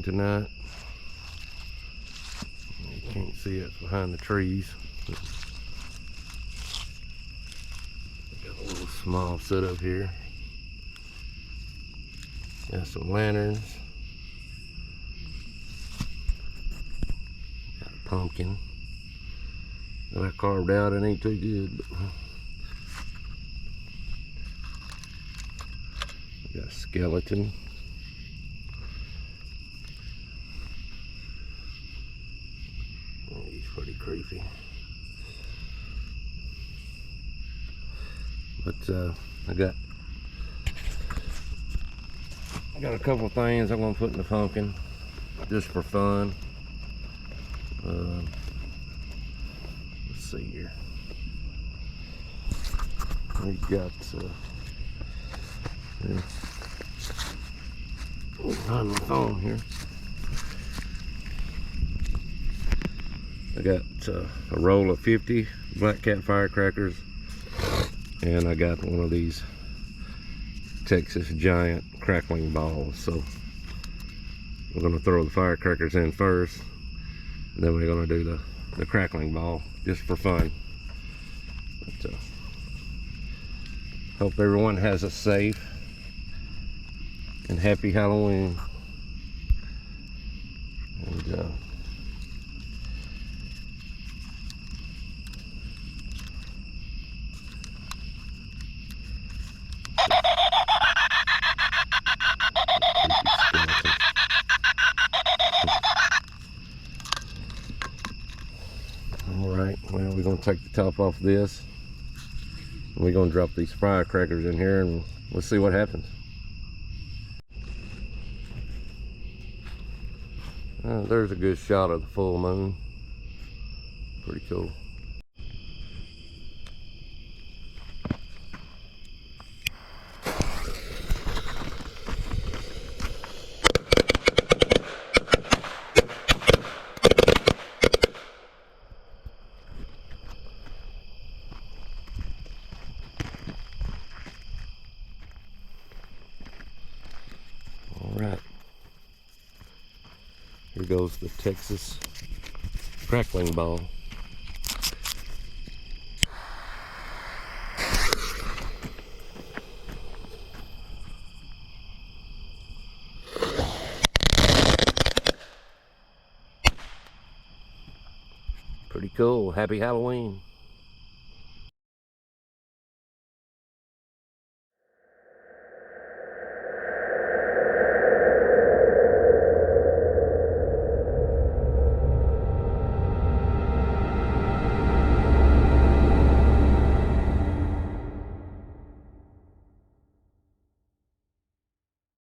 rain tonight. You can't see it behind the trees. Got a little small setup here. Got some lanterns. Got a pumpkin that I carved out. It ain't too good, but got a skeleton. Oh, he's pretty creepy. But I got a couple of things I'm gonna put in the pumpkin just for fun. Let's see here. We got on my phone here. I got a roll of 50 Black Cat firecrackers, and I got one of these Texas giant crackling balls. So we're gonna throw the firecrackers in first, and then we're gonna do the crackling ball just for fun. But, hope everyone has a safe and happy Halloween. And Alright, well, we're going to take the top off this. And we're going to drop these firecrackers in here and we'll see what happens. There's a good shot of the full moon. Pretty cool. Alright, here goes the Texas crackling ball. Pretty cool. Happy Halloween.